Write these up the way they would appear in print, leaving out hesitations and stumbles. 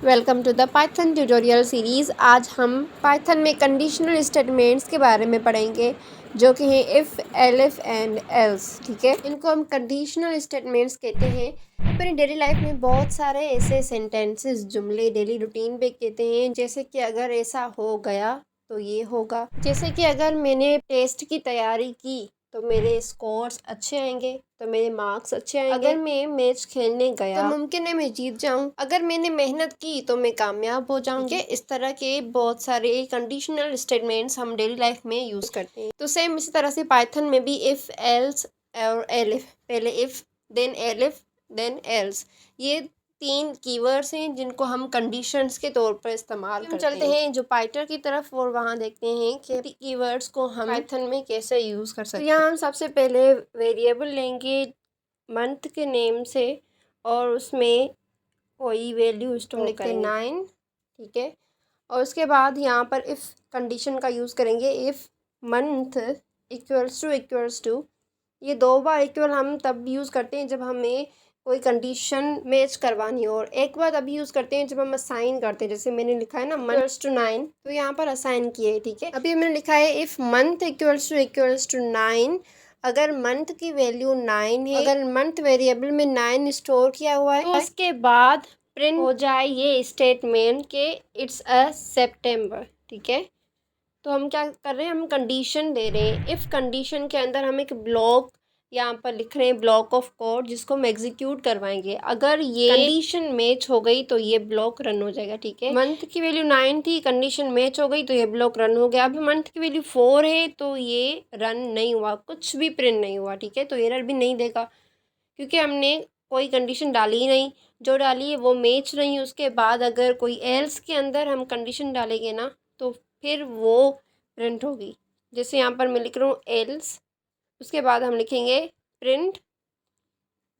Welcome to the Python tutorial series. आज हम Python में कंडीशनल स्टेटमेंट्स के बारे में पढ़ेंगे जो कि हैं इफ़, एलिफ एंड एल्स। ठीक है, इनको हम कंडीशनल स्टेटमेंट्स कहते हैं। अपनी डेली लाइफ में बहुत सारे ऐसे सेंटेंसेस, जुमले डेली रूटीन पे कहते हैं, जैसे कि अगर ऐसा हो गया तो ये होगा। जैसे कि अगर मैंने टेस्ट की तैयारी की तो मेरे स्कोर्स अच्छे आएंगे, तो मेरे मार्क्स अच्छे आएंगे। अगर मैं मैच खेलने गया तो मुमकिन है मैं जीत जाऊं। अगर मैंने मेहनत की तो मैं कामयाब हो जाऊंगी। इस तरह के बहुत सारे कंडीशनल स्टेटमेंट्स हम डेली लाइफ में यूज करते हैं। तो सेम इसी तरह से पाइथन में भी इफ, एल्स और एलिफ, पहले if then elif then else, ये 3 कीवर्ड्स हैं जिनको हम कंडीशंस के तौर पर इस्तेमाल करते हैं। चलते हैं जो पाइथन की तरफ और वहाँ देखते हैं कि कीवर्ड्स को हम पाइथन में कैसे यूज़ कर सकते हैं। यहाँ हम सबसे पहले वेरिएबल लेंगे मंथ के नेम से और उसमें कोई वैल्यू स्टोर लिखते हैं 9। ठीक है, और उसके बाद यहाँ पर इफ़ कंडीशन का यूज़ करेंगे। इफ़ मंथ इक्वल्स टू, ये 2 बार इक्वल हम तब यूज़ करते हैं जब हमें कोई कंडीशन मैच करवानी हो, और एक बार तभी यूज़ करते हैं जब हम असाइन करते हैं। जैसे मैंने लिखा है ना मंथ टू 9, तो यहाँ पर असाइन किए। ठीक है, अभी मैंने लिखा है इफ़ मंथ इक्वल्स टू 9, अगर मंथ की वैल्यू 9 है, अगर मंथ वेरिएबल में 9 स्टोर किया हुआ है, तो उसके बाद प्रिंट हो जाए ये स्टेटमेंट के इट्स अ सेप्टेम्बर। ठीक है, तो हम क्या कर रहे हैं, हम कंडीशन दे रहे हैं। इफ़ कंडीशन के अंदर हम एक ब्लॉक यहाँ पर लिख रहे हैं, ब्लॉक ऑफ कोड, जिसको हम एग्जीक्यूट करवाएंगे। अगर ये कंडीशन मैच हो गई तो ये ब्लॉक रन हो जाएगा। ठीक है, मंथ की वैल्यू 9 थी, कंडीशन मैच हो गई तो ये ब्लॉक रन हो गया। अभी मंथ की वैल्यू 4 है तो ये रन नहीं हुआ, कुछ भी प्रिंट नहीं हुआ। ठीक है, तो एरर भी नहीं देगा क्योंकि हमने कोई कंडीशन डाली ही नहीं, जो डाली है वो मैच नहीं। उसके बाद अगर कोई एल्स के अंदर हम कंडीशन डालेंगे ना, तो फिर वो प्रिंट होगी। जैसे यहाँ पर मैं लिख रहा हूँ एल्स, उसके बाद हम लिखेंगे प्रिंट।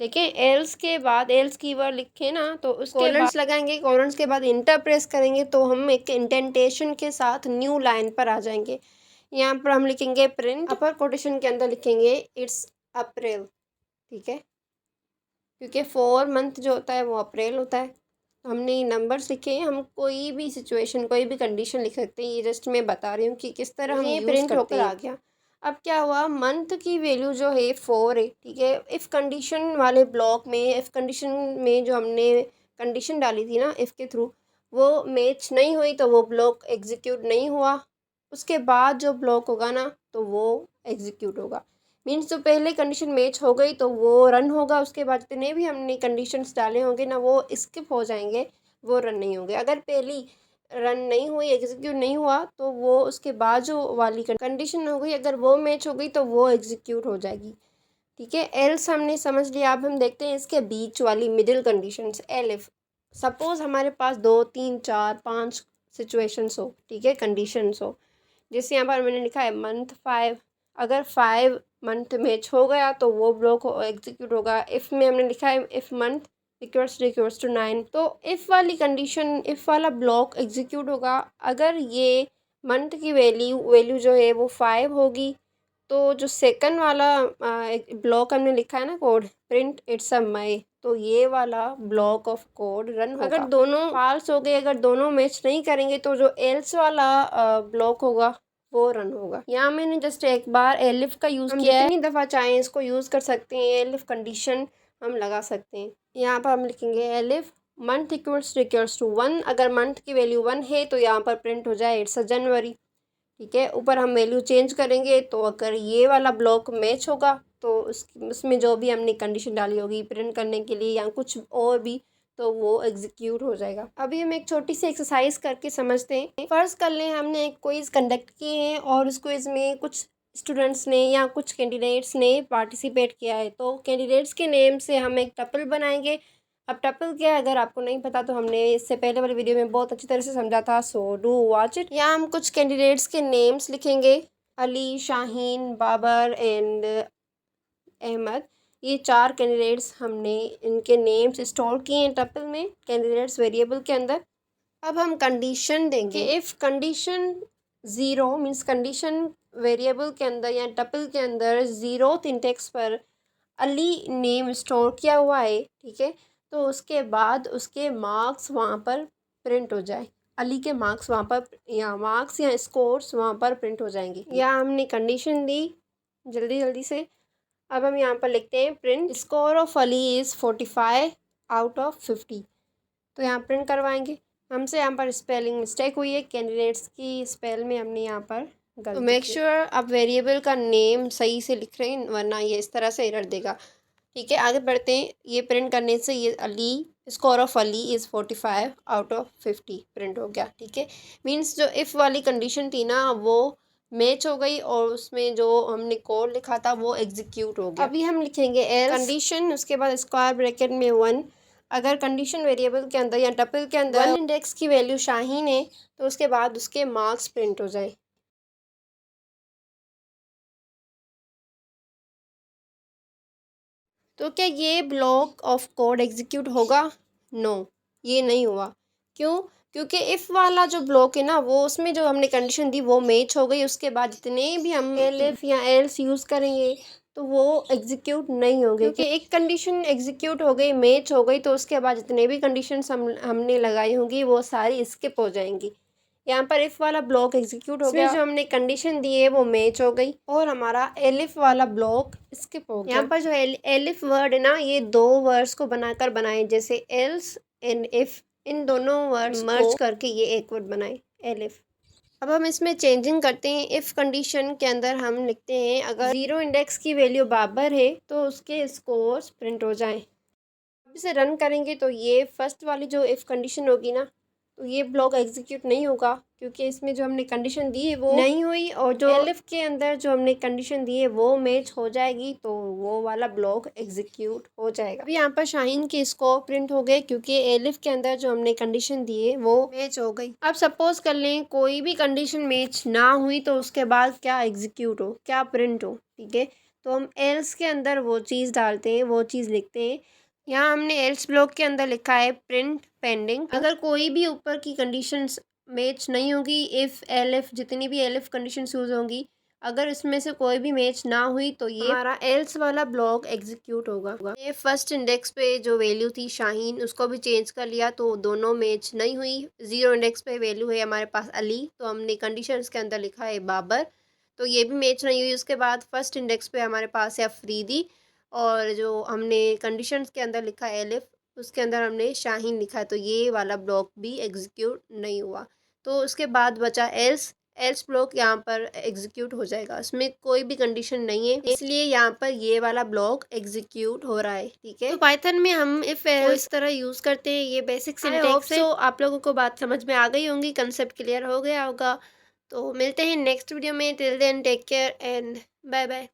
देखें, एल्स के बाद एल्स कीवर्ड लिखे ना, तो उसके कोलन्स लगाएंगे, कोलन्स के बाद इंटर प्रेस करेंगे तो हम एक इंडेंटेशन के साथ न्यू लाइन पर आ जाएंगे। यहाँ पर हम लिखेंगे प्रिंट, अपर कोटेशन के अंदर लिखेंगे इट्स अप्रैल। ठीक है, क्योंकि 4 मंथ जो होता है वो अप्रैल होता है। तो हमने ये नंबर्स लिखे हैं, हम कोई भी सिचुएशन, कोई भी कंडीशन लिख सकते हैं। ये जस्ट मैं बता रही हूँ कि किस तरह हम यूज़ प्रिंट होकर आ गया। अब क्या हुआ, मंथ की वैल्यू जो है 4 है। ठीक है, इफ़ कंडीशन वाले ब्लॉक में, इफ़ कंडीशन में जो हमने कंडीशन डाली थी ना इफ़ के थ्रू, वो मैच नहीं हुई तो वो ब्लॉक एग्जीक्यूट नहीं हुआ। उसके बाद जो ब्लॉक होगा ना तो वो एग्जीक्यूट होगा। मीन्स जो पहले कंडीशन मैच हो गई तो वो रन होगा, उसके बाद जितने भी हमने कंडीशंस डाले होंगे ना वो स्किप हो जाएंगे, वो रन नहीं होंगे। अगर पहली रन नहीं हुई, एग्जीक्यूट नहीं हुआ, तो वो उसके बाद जो वाली कंडीशन हो गई, अगर वो मैच हो गई तो वो एग्जीक्यूट हो जाएगी। ठीक है, एल्स हमने समझ लिया। अब हम देखते हैं इसके बीच वाली मिडिल कंडीशंस, एलिफ। सपोज हमारे पास 2, 3, 4, 5 सिचुएशंस हो। ठीक है, कंडीशंस हो। जैसे यहाँ पर मैंने लिखा है मंथ 5, अगर 5 मंथ मैच हो गया तो वो ब्लॉक एग्जीक्यूट होगा। इफ़ में हमने लिखा है इफ़ मंथ इक्वल्स टू 9, तो इफ़ वाली कंडीशन, इफ़ वाला ब्लॉक एग्जीक्यूट होगा अगर ये मंथ की वैल्यू जो है वो 5 होगी। तो जो सेकंड वाला ब्लॉक हमने लिखा है ना कोड, प्रिंट इट्स अ मई, तो ये वाला ब्लॉक ऑफ कोड रन होगा। अगर दोनों फॉल्स हो गए, अगर दोनों मैच नहीं करेंगे, तो जो एल्स वाला ब्लॉक होगा वो रन होगा। यहाँ मैंने जस्ट एक बार एलिफ का यूज़ किया है, जितनी दफ़ा चाहें इसको यूज़ कर सकते हैं। एलिफ कंडीशन हम लगा सकते हैं। यहाँ पर हम लिखेंगे एलिफ मंथ इक्वल्स टू 1, अगर मंथ की वैल्यू 1 है तो यहाँ पर प्रिंट हो जाए इट्स अ जनवरी। ठीक है, ऊपर हम वैल्यू चेंज करेंगे, तो अगर ये वाला ब्लॉक मैच होगा तो उसमें जो भी हमने कंडीशन डाली होगी प्रिंट करने के लिए या कुछ और भी, तो वो एग्जीक्यूट हो जाएगा। अभी हम एक छोटी सी एक्सरसाइज करके समझते हैं। फर्स्ट कर लें, हमने एक क्विज कंडक्ट किए हैं और उस क्विज में कुछ स्टूडेंट्स ने या कुछ कैंडिडेट्स ने पार्टिसिपेट किया है। तो कैंडिडेट्स के नेम से हम एक टपल बनाएंगे। अब टपल क्या है, अगर आपको नहीं पता तो हमने इससे पहले वाली वीडियो में बहुत अच्छी तरह से समझा था, सो डू वॉच इट। यहाँ हम कुछ कैंडिडेट्स के नेम्स लिखेंगे, अली, शाहीन, बाबर एंड अहमद। ये 4 कैंडिडेट्स हमने इनके नेम्स स्टोर किए हैं टपल में, कैंडिडेट्स वेरिएबल के अंदर। अब हम कंडीशन देंगे, if condition 0 means condition variable के अंदर या टपल के अंदर 0th इंडेक्स पर अली नेम स्टोर किया हुआ है। ठीक है, तो उसके बाद उसके मार्क्स वहाँ पर प्रिंट हो जाए, अली के मार्क्स वहाँ पर या मार्क्स या स्कोर्स वहाँ पर प्रिंट हो जाएंगे। या हमने कंडीशन दी जल्दी जल्दी से। अब हम यहाँ पर लिखते हैं print score of Ali is 45 out of 50। तो यहाँ प्रिंट करवाएंगे। हमसे यहाँ पर स्पेलिंग मिस्टेक हुई है, कैंडिडेट्स की स्पेल में हमने यहाँ पर गलती। तो मेक श्योर आप वेरिएबल का नेम सही से लिख रहे हैं, वरना ये इस तरह से एरर देगा। ठीक है, आगे बढ़ते हैं। ये प्रिंट करने से ये Ali score of Ali is 45 out of 50 print हो गया। ठीक है, मीन्स जो इफ़ वाली कंडीशन थी ना वो मैच हो गई और उसमें जो हमने कोड लिखा था वो एग्जीक्यूट हो गया। अभी हम लिखेंगे एल्स कंडीशन, उसके बाद स्क्वायर ब्रैकेट में 1। अगर कंडीशन वेरिएबल के अंदर या टपल के अंदर 1 इंडेक्स की वैल्यू शाहीन है तो उसके बाद उसके मार्क्स प्रिंट हो जाए। तो क्या ये ब्लॉक ऑफ कोड एग्जीक्यूट होगा? नो, ये नहीं हुआ। क्यों? क्योंकि इफ़ वाला जो ब्लॉक है ना वो उसमें जो हमने कंडीशन दी वो मैच हो गई। उसके बाद जितने भी हम एलिफ या एल्स यूज़ करेंगे तो वो एग्जीक्यूट नहीं होंगे, क्योंकि एक कंडीशन एग्जीक्यूट हो गई, मैच हो गई, तो उसके बाद जितने भी कंडीशंस हमने लगाई होंगी वो सारी स्किप हो जाएंगी। यहाँ पर इफ़ वाला ब्लॉक एग्जीक्यूट हो गया, जो हमने कंडीशन दी है वो मैच हो गई और हमारा एलिफ वाला ब्लॉक स्किप हो गया। यहाँ पर जो एलिफ वर्ड है ना ये दो वर्ड्स को बनाकर बनाए, जैसे एल्स एंड इफ, इन दोनों वर्ड्स मर्ज करके ये एक वर्ड बनाए एलिफ। अब हम इसमें चेंजिंग करते हैं। इफ़ कंडीशन के अंदर हम लिखते हैं अगर 0 इंडेक्स की वैल्यू बराबर है तो उसके स्कोर्स प्रिंट हो जाएं। अब इसे रन करेंगे तो ये फर्स्ट वाली जो इफ़ कंडीशन होगी ना तो ये ब्लॉक एग्जीक्यूट नहीं होगा, क्योंकि इसमें जो हमने कंडीशन दी है वो नहीं हुई और जो एलिफ के अंदर जो हमने कंडीशन दी है वो मैच हो जाएगी तो वो वाला ब्लॉक एग्जीक्यूट हो जाएगा। अभी यहाँ पर शाहीन के स्कोर प्रिंट हो गए क्योंकि एलिफ के अंदर जो हमने कंडीशन दी है वो मैच हो गई। अब सपोज कर लें कोई भी कंडीशन मैच ना हुई तो उसके बाद क्या एग्जीक्यूट हो, क्या प्रिंट हो। ठीक है, तो हम एल्स के अंदर वो चीज़ डालते हैं, वो चीज़ लिखते हैं। यहाँ हमने एल्स ब्लॉक के अंदर लिखा है प्रिंट पेंडिंग। अगर कोई भी ऊपर की कंडीशंस मैच नहीं होगी, इफ़ एलिफ जितनी भी एलिफ कंडीशंस यूज़ होंगी, अगर इसमें से कोई भी मैच ना हुई तो ये हमारा एल्स वाला ब्लॉक एग्जीक्यूट होगा। ये फर्स्ट इंडेक्स पे जो वैल्यू थी शाहीन उसको भी चेंज कर लिया तो दोनों मैच नहीं हुई। 0 इंडेक्स पे वैल्यू है हमारे पास अली, तो हमने कंडीशंस के अंदर लिखा है बाबर, तो ये भी मैच नहीं हुई। उसके बाद फर्स्ट इंडेक्स पे हमारे पास है अफरीदी और जो हमने कंडीशंस के अंदर लिखा है एलिफ उसके अंदर हमने शाहीन लिखा है, तो ये वाला ब्लॉक भी एग्जीक्यूट नहीं हुआ। तो उसके बाद बचा एल्स। एल्स ब्लॉक यहाँ पर एग्जीक्यूट हो जाएगा, उसमें कोई भी कंडीशन नहीं है, इसलिए यहाँ पर ये वाला ब्लॉक एग्जीक्यूट हो रहा है। ठीक है, तो पाइथन में हम इफ एल्स तरह यूज़ करते हैं। ये बेसिक सिंटैक्स है। तो आप लोगों को बात समझ में आ गई होंगी, कंसेप्ट क्लियर हो गया होगा। तो मिलते हैं नेक्स्ट वीडियो में। Till then take care and bye bye.